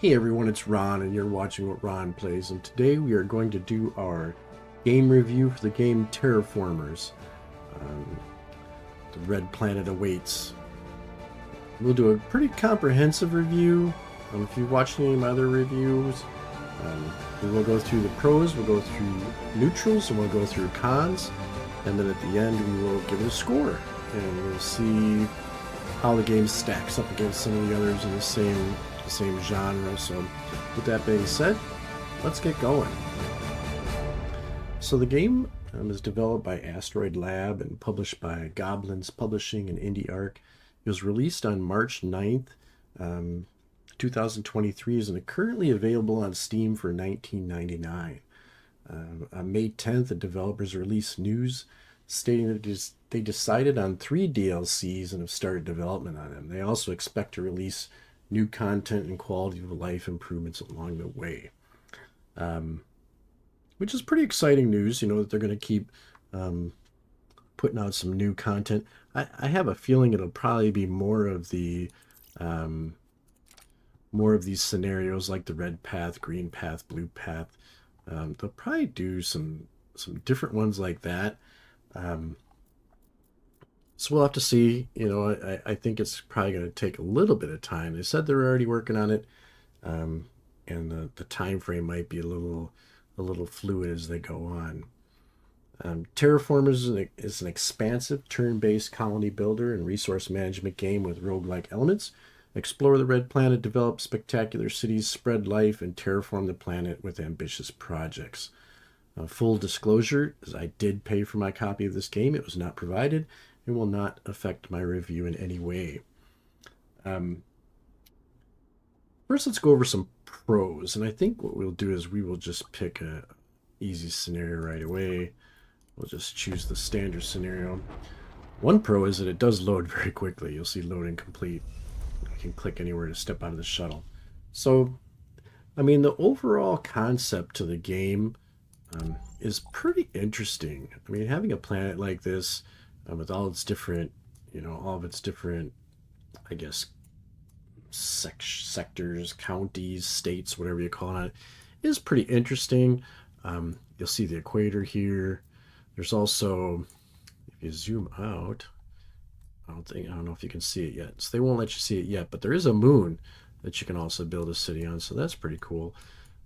Hey everyone, it's Ron and you're watching What Ron Plays, and today we are going to do our game review for the game Terraformers. Um, the Red Planet awaits. We'll do a pretty comprehensive review. If you've watched any of my other reviews, we will go through the pros, we'll go through neutrals, and we'll go through cons, and then at the end we will give it a score, and we'll see how the game stacks up against some of the others in the same genre. So with that being said, let's get going. So the game is developed by Asteroid Lab and published by Goblins Publishing and Indie Arc. It was released on March 9th, 2023, and currently available on Steam for $19.99. On May 10th, the developers released news stating that they decided on 3 DLCs and have started development on them. They also expect to release new content and quality of life improvements along the way, which is pretty exciting news. You know that they're going to keep putting out some new content. I have a feeling it'll probably be more of these scenarios like the red path, green path, blue path. They'll probably do some different ones like that. So we'll have to see. You know, I think it's probably going to take a little bit of time. They said they're already working on it, and the time frame might be a little fluid as they go on. Terraformers is an expansive turn-based colony builder and resource management game with roguelike elements. Explore the Red Planet, develop spectacular cities, spread life, and terraform the planet with ambitious projects. Full disclosure is I did pay for my copy of this game. It was not provided. It will not affect my review in any way. First, let's go over some pros, and I think what we'll do is we will just pick a easy scenario right away. We'll just choose the standard scenario. One pro is that it does load very quickly. You'll see loading complete. You can click anywhere to step out of the shuttle. So, I mean, the overall concept to the game is pretty interesting. I mean, having a planet like this with all its different, all of its different, I guess, sectors, counties, states, whatever you call it, is pretty interesting. You'll see the equator here. There's also, if you zoom out, I don't know if you can see it yet. So they won't let you see it yet, but there is a moon that you can also build a city on. So that's pretty cool.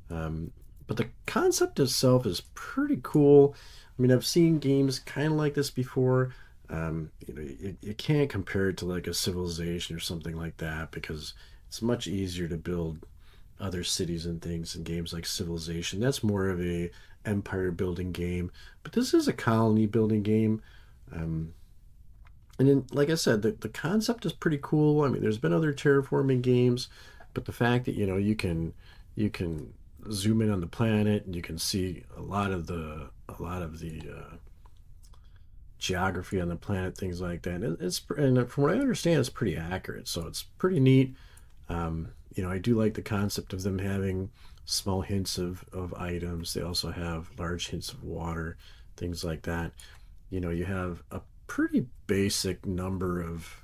But the concept itself is pretty cool. I mean, I've seen games kind of like this before. You can't compare it to like a Civilization or something like that because it's much easier to build other cities and things in games like Civilization. That's more of a empire building game, but this is a colony building game. And then, like I said, the concept is pretty cool. I mean, there's been other terraforming games, but the fact that you can zoom in on the planet and you can see a lot of the geography on the planet, things like that. And from what I understand, it's pretty accurate, so it's pretty neat. I do like the concept of them having small hints of items. They also have large hints of water, things like that. You have a pretty basic number of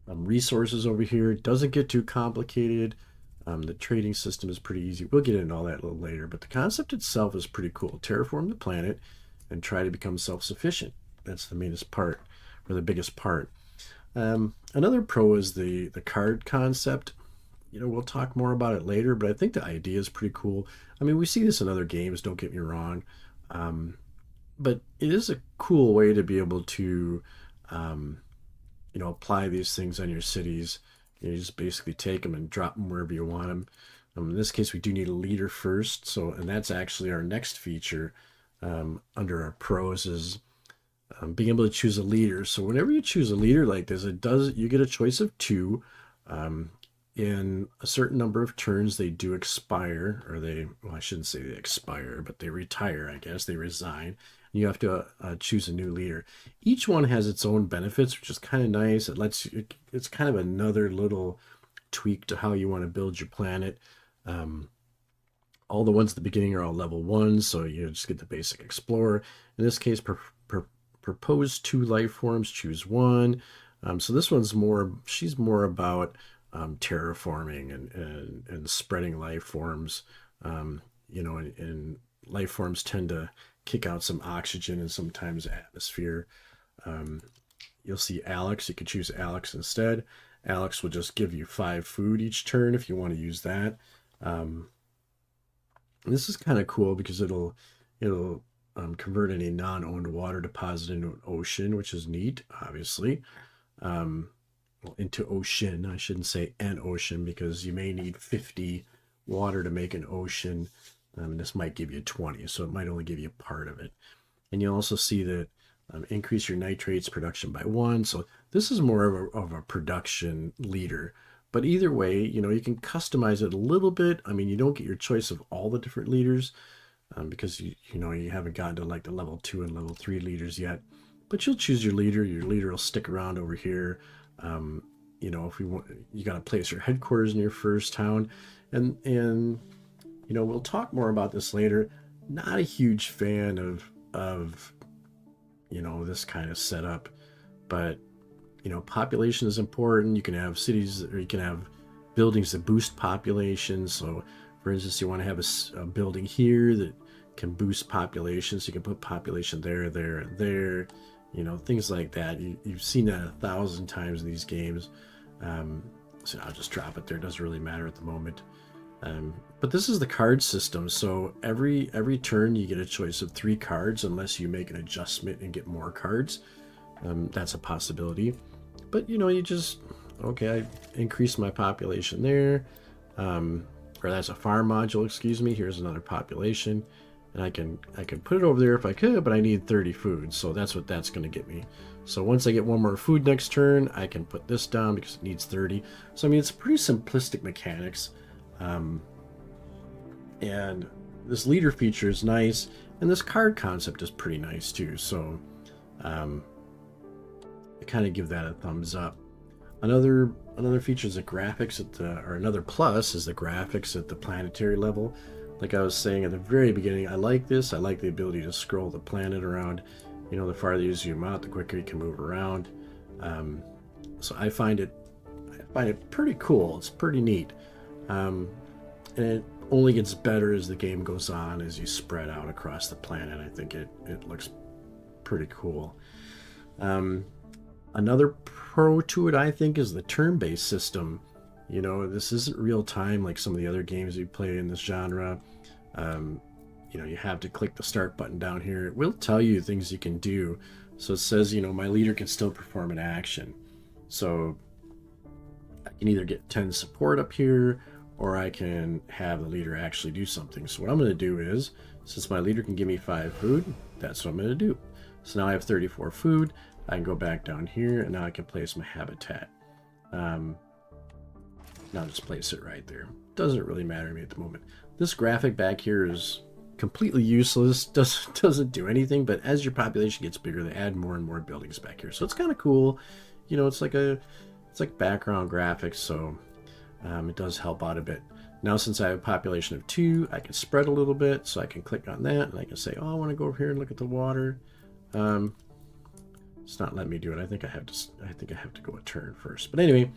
resources over here. It doesn't get too complicated. The trading system is pretty easy. We'll get into all that a little later, but the concept itself is pretty cool. Terraform the planet and try to become self-sufficient. That's the biggest part. Another pro is the card concept. We'll talk more about it later, but I think the idea is pretty cool. I mean, we see this in other games, don't get me wrong. But it is a cool way to be able to, apply these things on your cities. You just basically take them and drop them wherever you want them. In this case, we do need a leader first. And that's actually our next feature under our pros is being able to choose a leader. So whenever you choose a leader like this, you get a choice of 2. In a certain number of turns, they do expire, or I shouldn't say they expire, but they retire, I guess. They resign. You have to choose a new leader. Each one has its own benefits, which is kind of nice. It's kind of another little tweak to how you want to build your planet. All the ones at the beginning are all level 1, so you just get the basic explorer. In this case, propose 2 life forms, choose 1. So this one's she's more about terraforming and spreading life forms. And life forms tend to kick out some oxygen and sometimes atmosphere. Um, you'll see Alex. You could choose Alex instead. Alex will just give you 5 food each turn if you want to use that. Um, this is kind of cool because it'll convert any non-owned water deposit into an ocean, which is neat, obviously. Um, well, into ocean. I shouldn't say an ocean because you may need 50 water to make an ocean. This might give you 20, so it might only give you part of it. And you'll also see that increase your nitrates production by 1. So this is more of a production leader. But either way, you can customize it a little bit. I mean, you don't get your choice of all the different leaders because you haven't gotten to like the level 2 and level 3 leaders yet. But you'll choose your leader. Your leader will stick around over here. If we want, you got to place your headquarters in your first town, and we'll talk more about this later. Not a huge fan of this kind of setup, but population is important. You can have cities, or you can have buildings that boost population. So for instance, you want to have a building here that can boost population, so you can put population there, and there, things like that. You've seen that 1,000 times in these games. So I'll just drop it there. It doesn't really matter at the moment. But this is the card system. So every turn you get a choice of 3 cards unless you make an adjustment and get more cards. That's a possibility. But you just, okay, I increased my population there. Or that's a farm module, excuse me. Here's another population. And I can put it over there if I could, but I need 30 food. So that's what that's going to get me. So once I get 1 more food next turn, I can put this down because it needs 30. So I mean, it's pretty simplistic mechanics. And this leader feature is nice, and this card concept is pretty nice too. So I kind of give that a thumbs up. Another feature is the graphics or another plus is the graphics at the planetary level. Like I was saying at the very beginning, I like this. I like the ability to scroll the planet around. The farther you zoom out, the quicker you can move around. So I find it pretty cool. It's pretty neat. And it only gets better as the game goes on, as you spread out across the planet. I think it looks pretty cool. Another pro to it, I think, is the turn-based system. This isn't real time like some of the other games we play in this genre. You have to click the start button down here. It will tell you things you can do. So it says, my leader can still perform an action. So I can either get 10 support up here, or I can have the leader actually do something. So what I'm going to do is, since my leader can give me 5 food, that's what I'm going to do. So now I have 34 food. I can go back down here, and now I can place my habitat. Now just place it right there. Doesn't really matter to me at the moment. This graphic back here is completely useless. Doesn't do anything, but as your population gets bigger, they add more and more buildings back here. So it's kind of cool. It's like background graphics, so it does help out a bit. Now, since I have a population of 2, I can spread a little bit, so I can click on that, and I can say, I want to go over here and look at the water. It's not letting me do it. I think I have to go a turn first. But anyway,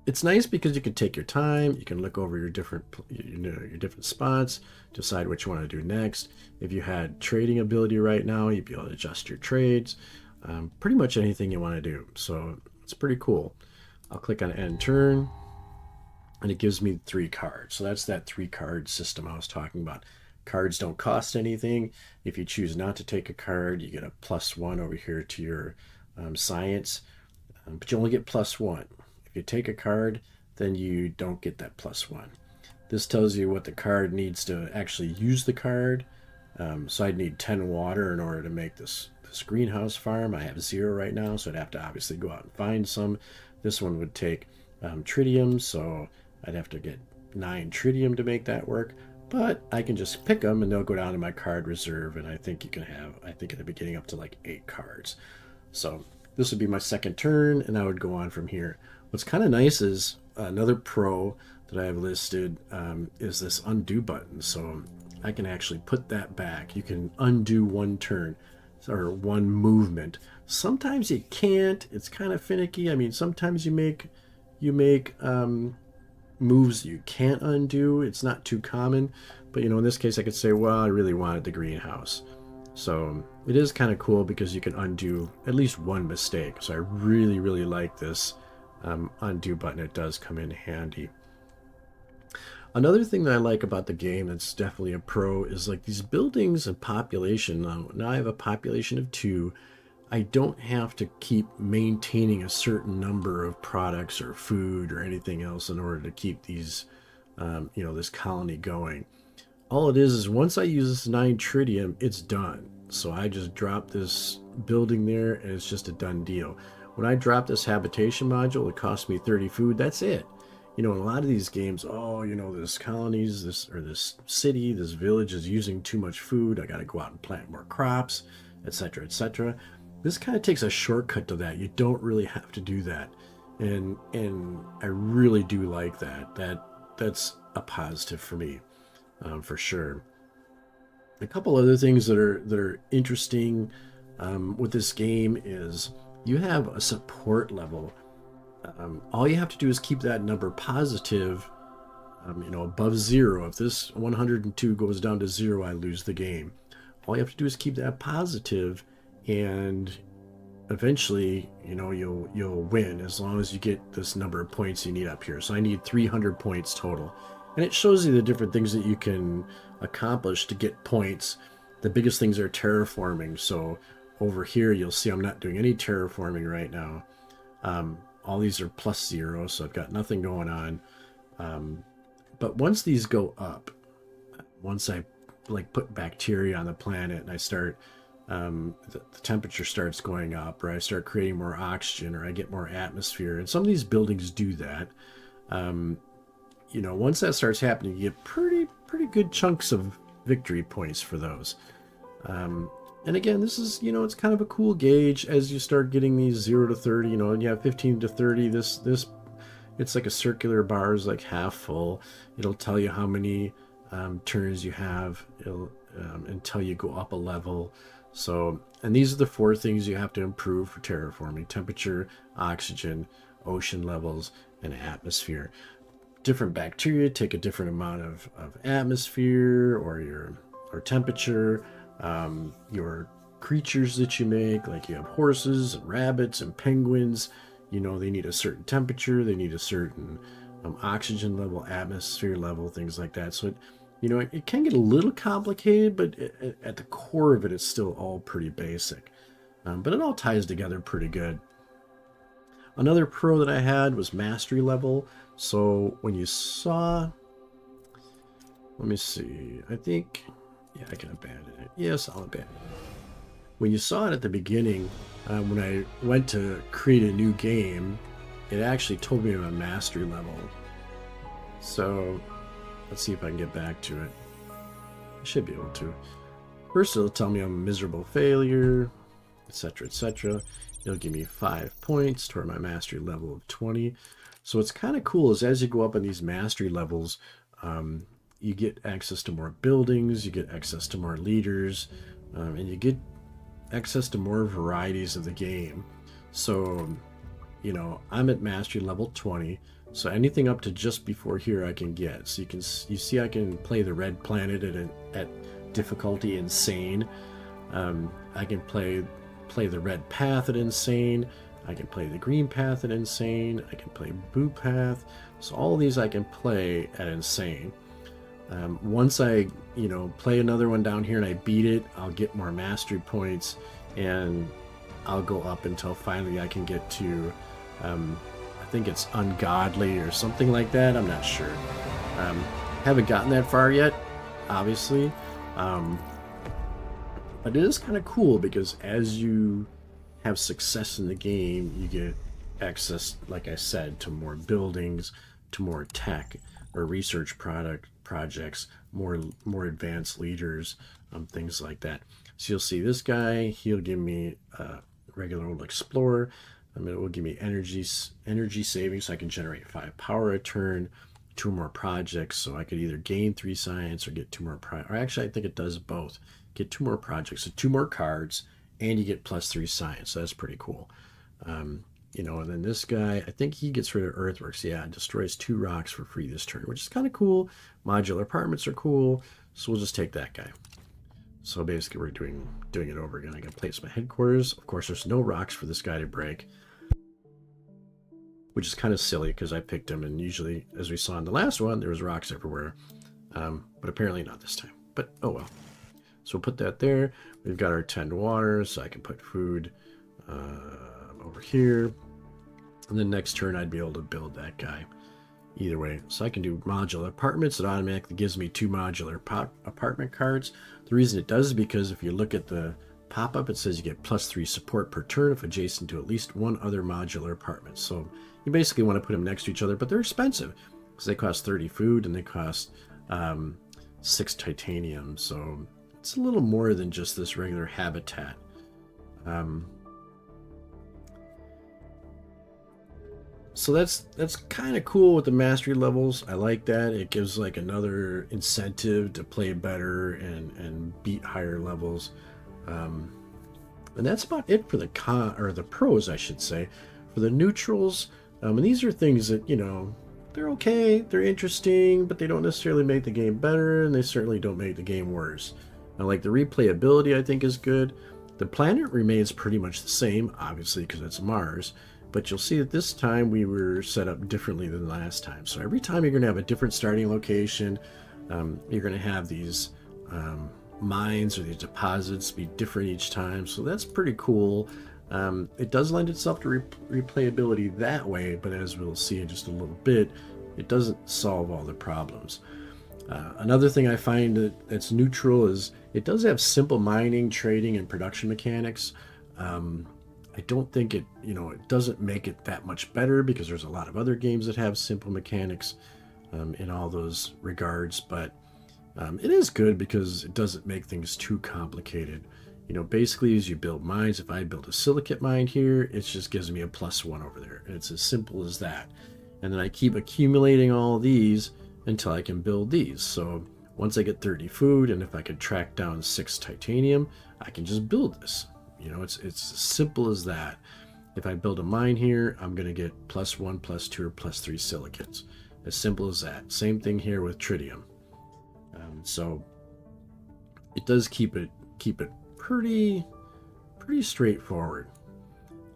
it's nice because you can take your time. You can look over your different spots, decide what you want to do next. If you had trading ability right now, you'd be able to adjust your trades. Pretty much anything you want to do. So it's pretty cool. I'll click on end turn, and it gives me 3 cards. So that's that 3 card system I was talking about. Cards don't cost anything. If you choose not to take a card, you get a +1 over here to your science, but you only get +1. If you take a card, then you don't get that +1. This tells you what the card needs to actually use the card. So I'd need 10 water in order to make this greenhouse farm. I have 0 right now, so I'd have to obviously go out and find some. This one would take tritium, so I'd have to get 9 tritium to make that work. But I can just pick them, and they'll go down to my card reserve, and I think you can have, at the beginning, up to like 8 cards. So this would be my second turn, and I would go on from here. What's kind of nice is another pro that I have listed is this undo button. So I can actually put that back. You can undo 1 turn or 1 movement. Sometimes you can't. It's kind of finicky. I mean, sometimes you make you make moves you can't undo. It's not too common, but in this case, I could say, well, I really wanted the greenhouse. So it is kind of cool because you can undo at least one mistake. So I really, really like this undo button. It does come in handy. Another thing that I like about the game that's definitely a pro is like these buildings and population. Now I have a population of 2. I don't have to keep maintaining a certain number of products or food or anything else in order to keep these, this colony going. All it is once I use this 9 tritium, it's done. So I just drop this building there and it's just a done deal. When I drop this habitation module, it costs me 30 food. That's it. In a lot of these games, this colonies, this city, this village is using too much food. I got to go out and plant more crops, etc., etc. This kind of takes a shortcut to that. You don't really have to do that, and I really do like that. That's a positive for me, for sure. A couple other things that are interesting with this game is you have a support level. All you have to do is keep that number positive, above 0. If this 102 goes down to 0, I lose the game. All you have to do is keep that positive, and eventually, you'll win as long as you get this number of points you need up here. So I need 300 points total, and it shows you the different things that you can accomplish to get points. The biggest things are terraforming. So over here, you'll see I'm not doing any terraforming right now. All these are +0, so I've got nothing going on. But once these go up, once I put bacteria on the planet and I start, the temperature starts going up, or I start creating more oxygen, or I get more atmosphere, and some of these buildings do that. Once that starts happening, you get pretty good chunks of victory points for those. And again, this is, it's kind of a cool gauge as you start getting these 0 to 30, and you have 15 to 30. This it's like a circular bar is like half full. It'll tell you how many turns you have. It'll until you go up a level. So, and these are the 4 things you have to improve for terraforming: temperature, oxygen, ocean levels, and atmosphere. Different bacteria take a different amount of atmosphere or temperature. Your creatures that you make, like you have horses and rabbits and penguins, they need a certain temperature, they need a certain oxygen level, atmosphere level, things like that. So it can get a little complicated, but at the core of it, it's still all pretty basic. But it all ties together pretty good. Another pro that I had was mastery level. So when you saw, let me see, I think, yeah, I can abandon it. Yes, I'll abandon it. When you saw it at the beginning, when I went to create a new game, it actually told me my mastery level. So let's see if I can get back to it. I should be able to. First, it'll tell me I'm a miserable failure, etc., etc. It'll give me 5 points toward my mastery level of 20. So what's kind of cool is as you go up in these mastery levels, you get access to more buildings, you get access to more leaders, and you get access to more varieties of the game. So, I'm at mastery level 20, so anything up to just before here I can get. So you see I can play the red planet at difficulty insane. I can play the red path at insane. I can play the green path at insane. I can play blue path. So all of these I can play at insane. Once I, play another one down here and I beat it, I'll get more mastery points, and I'll go up until finally I can get to, I think it's ungodly or something like that. I'm not sure. Haven't gotten that far yet, obviously. But it is kind of cool because as you have success in the game, you get access, like I said, to more buildings, to more tech or research projects, more advanced leaders, things like that. So you'll see this guy, he'll give me a regular old explorer. It will give me energy savings, so I can generate 5 power a turn, 2 more projects, so I could either gain 3 science or get 2 more or actually I think it does both. Get 2 more projects, so 2 more cards, and you get +3 science. So that's pretty cool. you know, and then this guy, I think he gets rid of earthworks. Yeah, destroys 2 rocks for free this turn, which is kind of cool. Modular apartments are cool, so we'll just take that guy. So basically we're doing it over again. I gotta place my headquarters. Of course, there's no rocks for this guy to break, which is kind of silly because I picked him, and usually, as we saw in the last one, there was rocks everywhere. But apparently not this time. But oh well. So we'll put that there. We've got our 10 water, so I can put food over here. And then next turn, I'd be able to build that guy. Either way, so I can do modular apartments. It automatically gives me 2 modular apartment cards. The reason it does is because if you look at the pop-up, it says you get +3 support per turn if adjacent to at least one other modular apartment. So you basically want to put them next to each other, but they're expensive because they cost 30 food and they cost 6 titanium. So it's a little more than just this regular habitat. So that's kind of cool with the mastery levels. I like that. It gives like another incentive to play better and beat higher levels. And that's about it for the the pros, I should say. For the neutrals, and these are things that, you know, they're okay, they're interesting, but they don't necessarily make the game better, and they certainly don't make the game worse. Now, like the replayability, I think is good. The planet remains pretty much the same, obviously, because it's Mars. But you'll see that this time we were set up differently than last time. So every time you're going to have a different starting location. You're going to have these mines or these deposits be different each time. So that's pretty cool. It does lend itself to replayability that way, but as we'll see in just a little bit, it doesn't solve all the problems. Another thing I find that's neutral is it does have simple mining, trading, and production mechanics. I don't think it, you know, it doesn't make it that much better because there's a lot of other games that have simple mechanics in all those regards, but it is good because it doesn't make things too complicated. You know, basically as you build mines, if I build a silicate mine here, it just gives me a +1 over there. And it's as simple as that. And then I keep accumulating all these until I can build these. So once I get 30 food, and if I could track down 6 titanium, I can just build this. You know, it's as simple as that. If I build a mine here, I'm going to get +1, +2, or +3 silicates. As simple as that. Same thing here with tritium. So it does keep it pretty straightforward.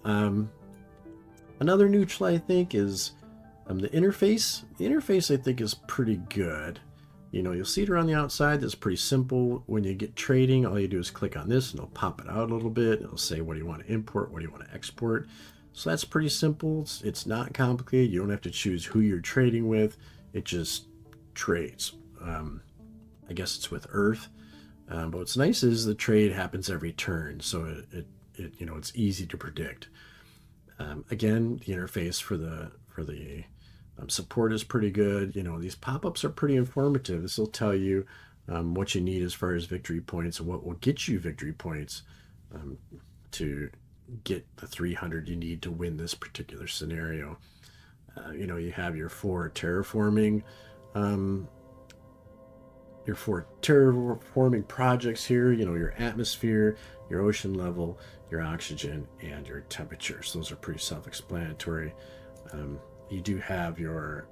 Another neutral I think is the interface. The interface I think is pretty good. You know, you'll see it around the outside. That's pretty simple. When you get trading, all you do is click on this and it'll pop it out a little bit. It'll say what do you want to import, what do you want to export. So that's pretty simple. It's not complicated. You don't have to choose who you're trading with. It just trades. I guess it's with Earth. But what's nice is the trade happens every turn, so it you know, it's easy to predict. Again, the interface for the support is pretty good. You know, these pop-ups are pretty informative. This will tell you what you need as far as victory points and what will get you victory points to get the 300 you need to win this particular scenario. You know, you have your 4 terraforming projects here. You know, your atmosphere, your ocean level, your oxygen, and your temperature. So those are pretty self-explanatory. You do have your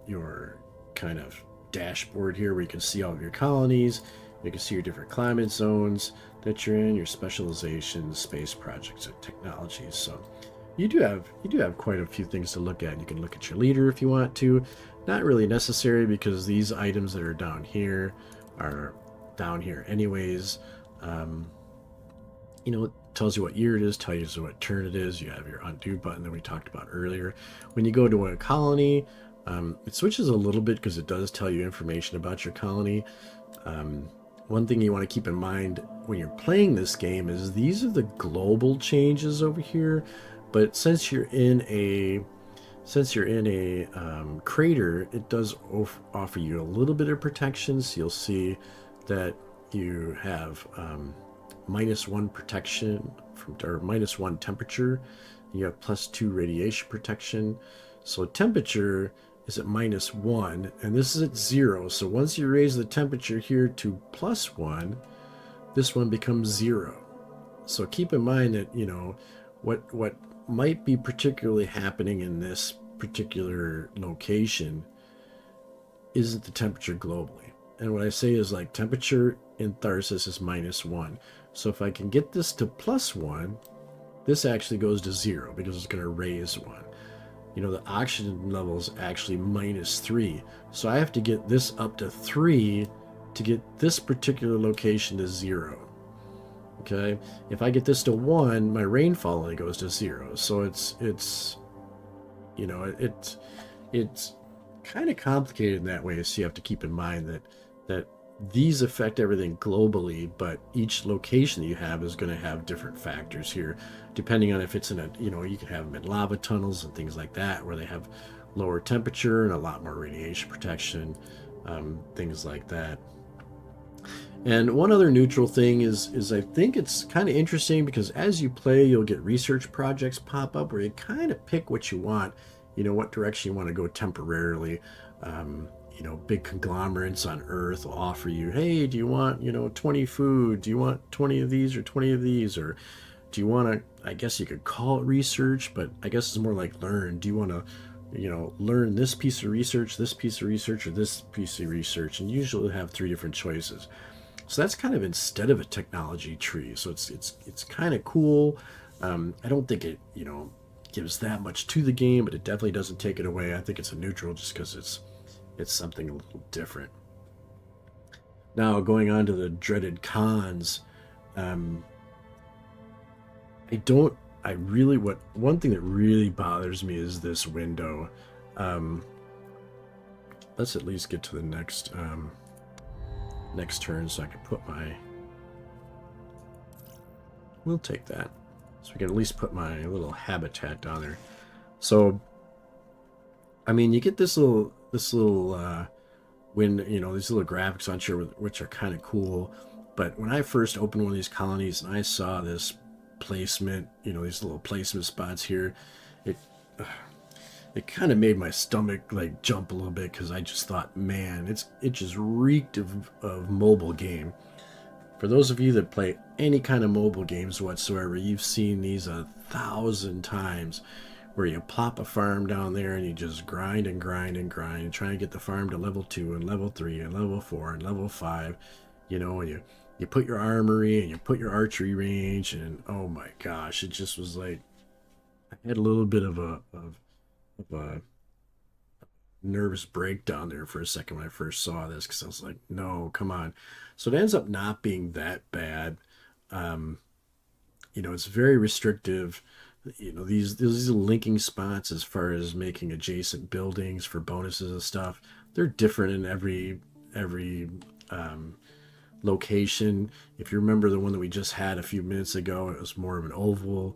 kind of dashboard here where you can see all of your colonies. You can see your different climate zones that you're in, your specializations, space projects, and technologies. So you do have quite a few things to look at. You can look at your leader if you want to. Not really necessary because these items that are down here are down here anyways. You know, it tells you what year it is, tells you what turn it is. You have your undo button that we talked about earlier. When you go to a colony, it switches a little bit because it does tell you information about your colony. One thing you want to keep in mind when you're playing this game is these are the global changes over here, but since you're in a crater, it does offer you a little bit of protection. So you'll see that you have -1 protection or -1 temperature. You have +2 radiation protection. So temperature is at -1, and this is at 0. So once you raise the temperature here to +1, this one becomes 0. So keep in mind that, you know, what might be particularly happening in this particular location isn't the temperature globally. And what I say is like temperature in Tharsis is -1. So if I can get this to +1, this actually goes to 0 because it's going to raise 1. You know, the oxygen level is actually -3. So I have to get this up to 3 to get this particular location to 0. Okay, if I get this to 1, my rainfall only goes to 0. So it's you know it's kind of complicated in that way. So you have to keep in mind that these affect everything globally, but each location that you have is going to have different factors here, depending on if it's in a, you know, you can have them in lava tunnels and things like that, where they have lower temperature and a lot more radiation protection, things like that. And one other neutral thing is I think it's kind of interesting because as you play, you'll get research projects pop up where you kind of pick what you want, you know, what direction you want to go temporarily. You know, big conglomerates on Earth will offer you, hey, do you want, you know, 20 food? Do you want 20 of these or 20 of these? Or do you want to, I guess you could call it research, but I guess it's more like learn. Do you want to, you know, learn this piece of research, this piece of research, or this piece of research? And usually have 3 different choices. So that's kind of instead of a technology tree. So it's kind of cool. I don't think it, you know, gives that much to the game, but it definitely doesn't take it away. I think it's a neutral just because it's something a little different. Now, going on to the dreaded cons, um, I really, one thing that really bothers me is this window. Um, let's at least get to the next turn so I can put we'll take that. So we can at least put my little habitat down there. So, I mean, you get this little when, you know, these little graphics on here, which are kind of cool. But when I first opened one of these colonies and I saw this placement, you know, these little placement spots here, it it kind of made my stomach like jump a little bit because I just thought, man, it just reeked of mobile game. For those of you that play any kind of mobile games whatsoever, you've seen these 1,000 times where you plop a farm down there and you just grind and grind and grind and try and get the farm to level 2 and level 3 and level 4 and level 5, you know, and you put your armory and you put your archery range, and oh my gosh, it just was like I had a little bit of a nervous breakdown there for a second when I first saw this because I was like, no, come on. So it ends up not being that bad. Um, you know, it's very restrictive. You know, these linking spots as far as making adjacent buildings for bonuses and stuff, they're different in every um, location. If you remember the one that we just had a few minutes ago, it was more of an oval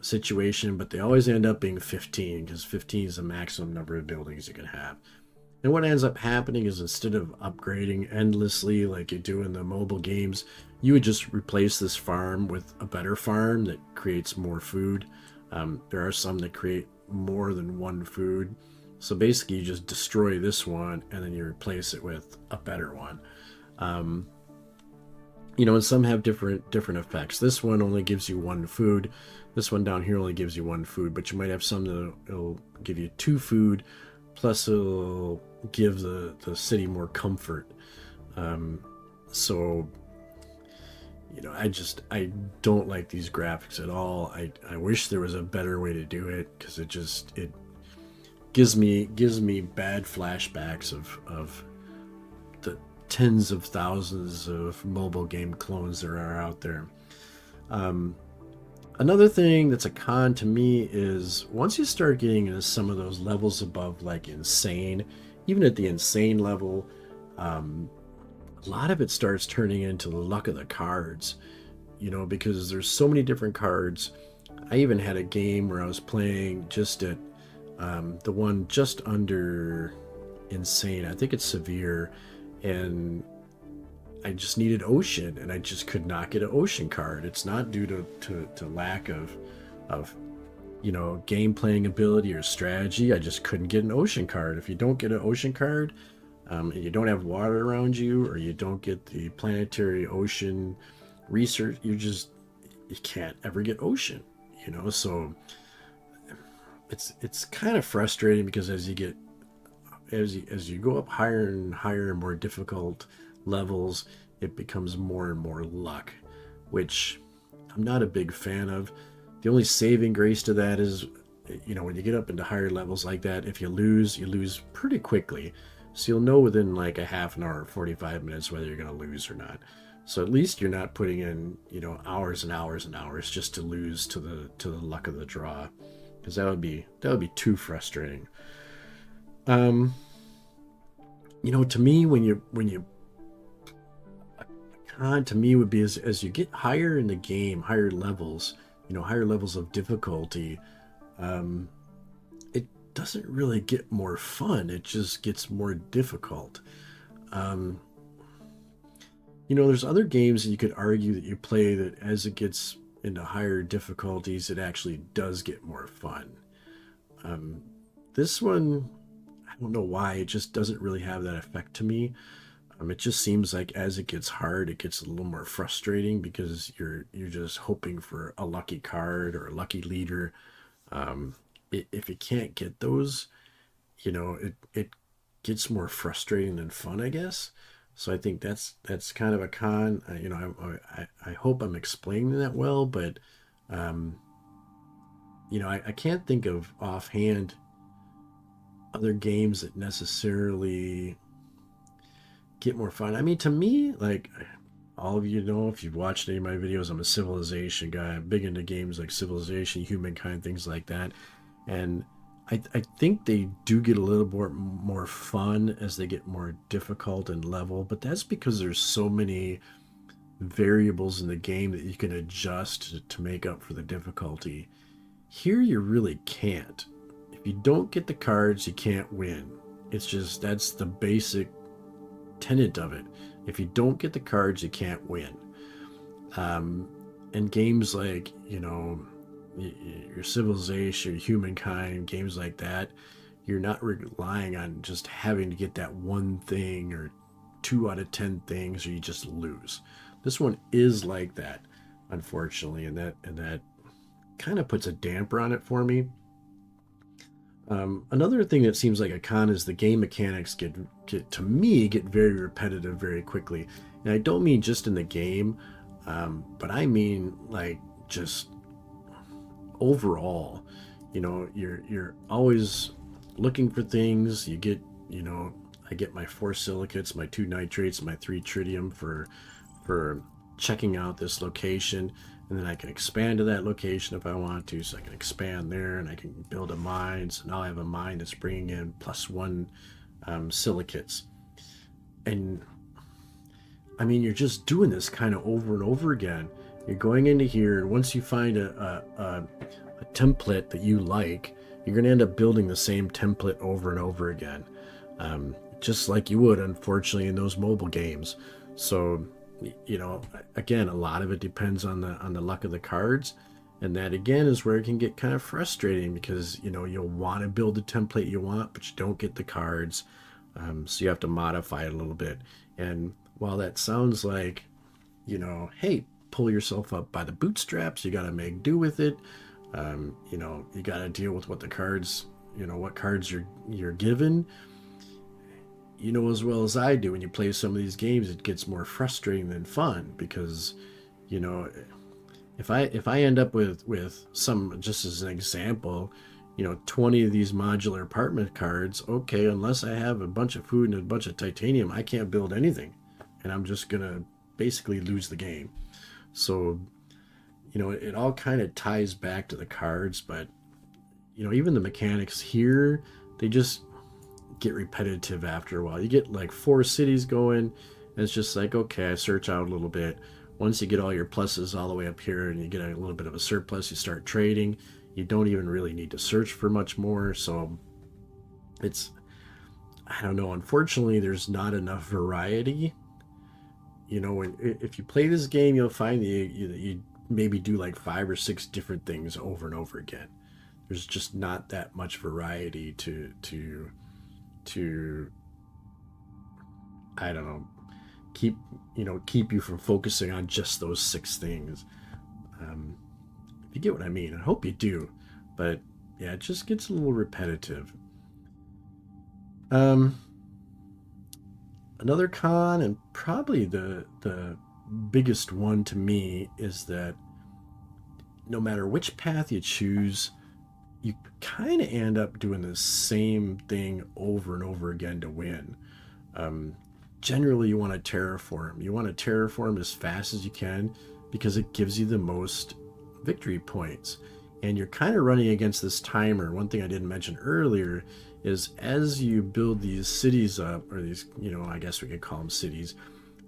situation, but they always end up being 15 because 15 is the maximum number of buildings you can have. And what ends up happening is instead of upgrading endlessly like you do in the mobile games, you would just replace this farm with a better farm that creates more food. There are some that create more than one food. So basically you just destroy this one and then you replace it with a better one. You know, and some have different effects. This one only gives you 1 food. This one down here only gives you 1 food, but you might have some that it'll give you 2 food, plus it'll give the city more comfort. So, you know, I don't like these graphics at all. I wish there was a better way to do it because it gives me bad flashbacks of the tens of thousands of mobile game clones there are out there. Another thing that's a con to me is once you start getting into some of those levels above like insane, even at the insane level, a lot of it starts turning into the luck of the cards, you know, because there's so many different cards. I even had a game where I was playing just at the one just under insane. I think it's severe, and I just needed ocean, and I just could not get an ocean card. It's not due to lack of you know, game playing ability or strategy. I just couldn't get an ocean card. If you don't get an ocean card, and you don't have water around you, or you don't get the planetary ocean research, you can't ever get ocean. So it's kind of frustrating because as you go up higher and higher and more difficult levels, it becomes more and more luck, which I'm not a big fan of. The only saving grace to that is, when you get up into higher levels like that, if you lose pretty quickly. So you'll know within like a half an hour, 45 minutes whether you're going to lose or not. So at least you're not putting in, hours and hours and hours just to lose to the luck of the draw, because that would be too frustrating. Um, to me, when you a con to me would be as you get higher in the game, higher levels of difficulty, um, it doesn't really get more fun. It just gets more difficult. Um, there's other games that you could argue that you play that as it gets into higher difficulties, it actually does get more fun. Um, this one, I don't know why, it just doesn't really have that effect to me. It just seems like as it gets hard, it gets a little more frustrating because you're just hoping for a lucky card or a lucky leader. If you can't get those, it gets more frustrating than fun, I guess. So I think that's kind of a con. I hope I'm explaining that well, but um, I can't think of offhand other games that necessarily get more fun. I mean, to me, like all of you know, if you've watched any of my videos, I'm a Civilization guy. I'm big into games like Civilization, Humankind, things like that. And I think they do get a little more fun as they get more difficult and level, but that's because there's so many variables in the game that you can adjust to make up for the difficulty. Here, you really can't. If you don't get the cards, you can't win. It's just that's the basic tenet of it. If you don't get the cards, you can't win. Um, and games like, your Civilization, your Humankind, games like that, you're not relying on just having to get that one thing or 2 out of 10 things, or you just lose. This one is like that, unfortunately, and that kind of puts a damper on it for me. Another thing that seems like a con is the game mechanics get to me get very repetitive very quickly, and I don't mean just in the game, but I mean like just overall. You're always looking for things. I get my 4 silicates, my 2 nitrates, my 3 tritium for checking out this location, and then I can expand to that location if I want to. So I can expand there, and I can build a mine. So now I have a mine that's bringing in +1 silicates, and I mean you're just doing this kind of over and over again. You're going into here, and once you find a template that you like, you're going to end up building the same template over and over again, just like you would, unfortunately, in those mobile games. So, again, a lot of it depends on the luck of the cards, and that again is where it can get kind of frustrating because you'll want to build the template you want, but you don't get the cards, so you have to modify it a little bit. And while that sounds like, hey, pull yourself up by the bootstraps, you got to make do with it. You got to deal with what the cards, what cards you're given. As well as I do, when you play some of these games, it gets more frustrating than fun because, you know, if I end up with some, just as an example, 20 of these modular apartment cards, okay, unless I have a bunch of food and a bunch of titanium, I can't build anything, and I'm just gonna basically lose the game. So, it all kind of ties back to the cards, but even the mechanics here, they just get repetitive after a while. You get like 4 cities going, and it's just like, okay, I search out a little bit. Once you get all your pluses all the way up here and you get a little bit of a surplus, you start trading. You don't even really need to search for much more. So it's, I don't know, unfortunately, there's not enough variety. If you play this game, you'll find that you maybe do like 5 or 6 different things over and over again. There's just not that much variety to I don't know, keep you from focusing on just those 6 things. If you get what I mean. I hope you do. But yeah, it just gets a little repetitive. Um, Another con, and probably the biggest one to me, is that no matter which path you choose, you kind of end up doing the same thing over and over again to win. Um, Generally, you want to terraform. You want to terraform as fast as you can because it gives you the most victory points. And you're kind of running against this timer. One thing I didn't mention earlier is as you build these cities up, or these, I guess we could call them cities,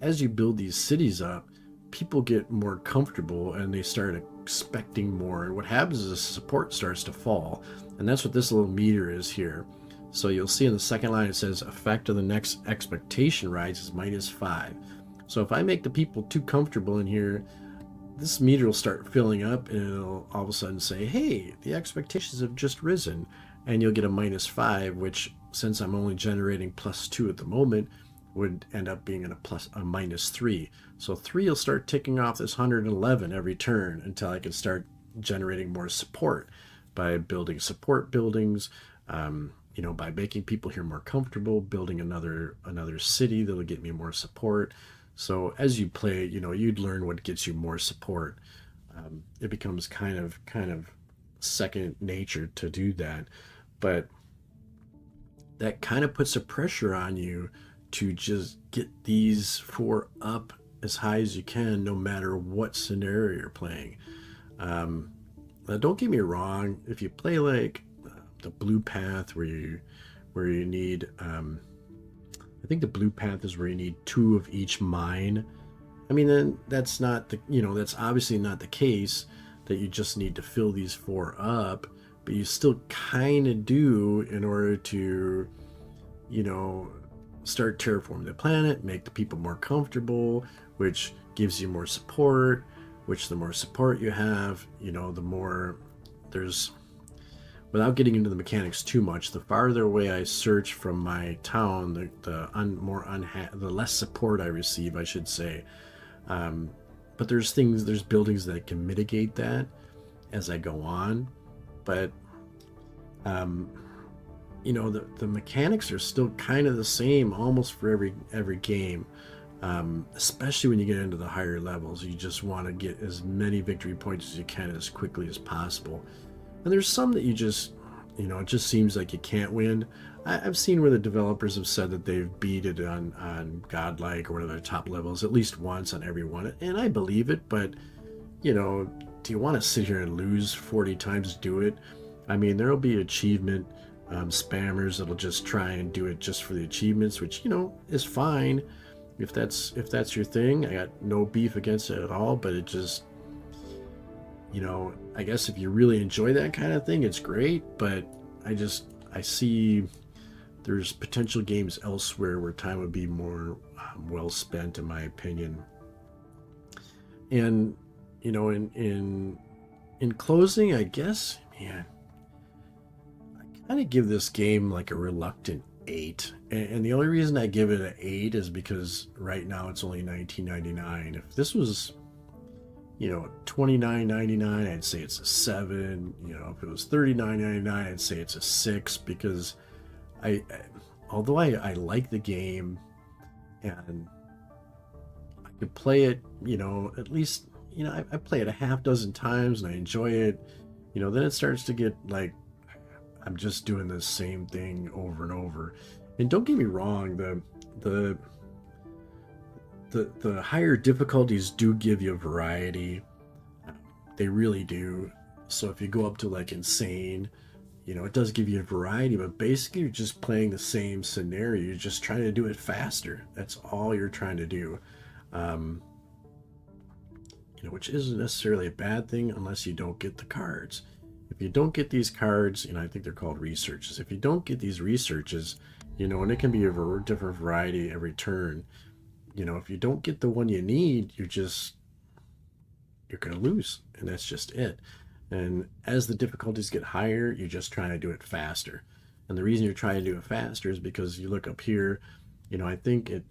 as you build these cities up, people get more comfortable and they start expecting more. And what happens is the support starts to fall. And that's what this little meter is here. So you'll see in the second line it says effect of the next expectation rise is -5. So if I make the people too comfortable in here, this meter will start filling up and it'll all of a sudden say, hey, the expectations have just risen. And you'll get a -5, which, since I'm only generating +2 at the moment, would end up being a -3. So 3 will start ticking off this 111 every turn until I can start generating more support by building support buildings, by making people here more comfortable, building another city that'll get me more support. So as you play, you'd learn what gets you more support. It becomes kind of second nature to do that. But that kind of puts a pressure on you to just get these 4 up as high as you can, no matter what scenario you're playing. Now don't get me wrong, if you play like the blue path where you need, I think the blue path is where you need 2 of each mine. I mean, then that's obviously not the case, that you just need to fill these 4 up, but you still kind of do in order to, start terraforming the planet, make the people more comfortable, which gives you more support, which the more support you have, the more there's, without getting into the mechanics too much, the farther away I search from my town, the less support I receive, I should say. But there's buildings that can mitigate that as I go on. But the mechanics are still kind of the same almost for every game. Especially when you get into the higher levels, you just want to get as many victory points as you can as quickly as possible. And there's some that you just, it just seems like you can't win. I've seen where the developers have said that they've beat it on Godlike or whatever, top levels at least once on every one, and I believe it. But do you want to sit here and lose 40 times to do it? I mean, there'll be achievement spammers that'll just try and do it just for the achievements, which is fine if that's your thing. I got no beef against it at all, but it just, I guess if you really enjoy that kind of thing, it's great. But I see there's potential games elsewhere where time would be more well spent, in my opinion. And in closing, I guess, man, I kind of give this game like a reluctant 8. And the only reason I give it an 8 is because right now it's only $19.99. If this was $29.99, I'd say it's a 7. If it was $39.99, I'd say it's a 6, because although I like the game and I could play it, at least, I play it a half dozen times and I enjoy it, then it starts to get like I'm just doing the same thing over and over. And don't get me wrong, the higher difficulties do give you a variety. They really do. So if you go up to like insane, it does give you a variety, but basically you're just playing the same scenario. You're just trying to do it faster. That's all you're trying to do. Which isn't necessarily a bad thing unless you don't get the cards. If you don't get these cards, I think they're called researches. If you don't get these researches, and it can be a different variety every turn, if you don't get the one you need, you're going to lose. And that's just it. And as the difficulties get higher, you're just trying to do it faster. And the reason you're trying to do it faster is because you look up here, I think it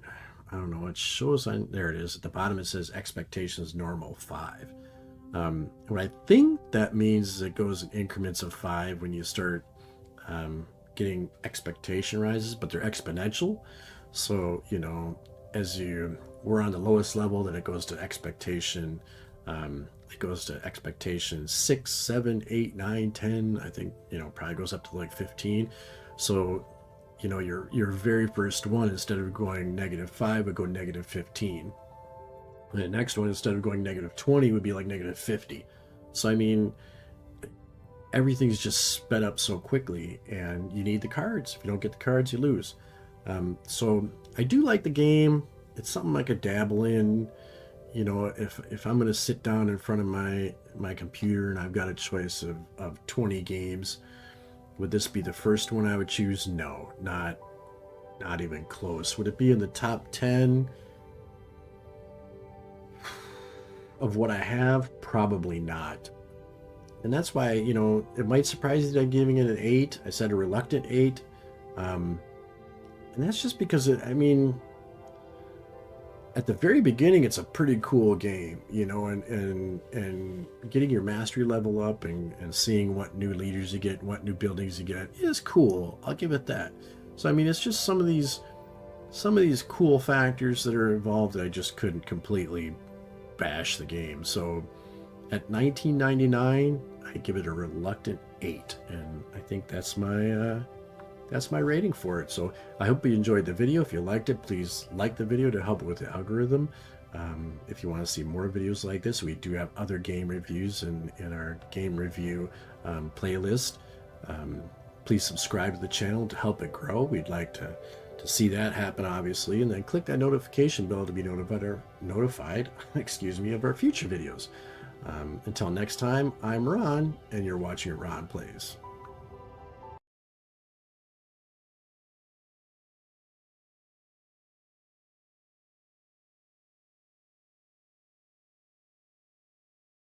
shows on, there it is. At the bottom it says expectations normal 5. What I think that means is it goes in increments of 5 when you start getting expectation rises, but they're exponential. So, you know, as you we're on the lowest level, then it goes to expectation. It goes to expectation 6, 7, 8, 9, 10. I think, you know, probably goes up to like 15. So, you know, your very first one, instead of going -5, would go -15. And the next one, instead of going -20, would be like -50. So I mean, everything's just sped up so quickly, and you need the cards. If you don't get the cards, you lose. So I do like the game. It's something I could dabble in. You know, if I'm gonna sit down in front of my computer and I've got a choice of 20 games, would this be the first one I would choose? No, not even close. Would it be in the top 10 of what I have? Probably not. And that's why, you know, it might surprise you that I'm giving it an 8. I said a reluctant 8. And that's just because I mean, at the very beginning, it's a pretty cool game, you know, and getting your mastery level up and seeing what new leaders you get, what new buildings you get is cool. I'll give it that. So I mean, it's just some of these cool factors that are involved that I just couldn't completely bash the game. So at $19.99, I give it a reluctant 8, and I think that's my rating for it. So I hope you enjoyed the video. If you liked it, please like the video to help with the algorithm. If you want to see more videos like this, we do have other game reviews in our game review playlist. Please subscribe to the channel to help it grow. We'd like to see that happen, obviously, and then click that notification bell to be notified excuse me, of our future videos. Until next time, I'm Ron, and you're watching Ron Plays.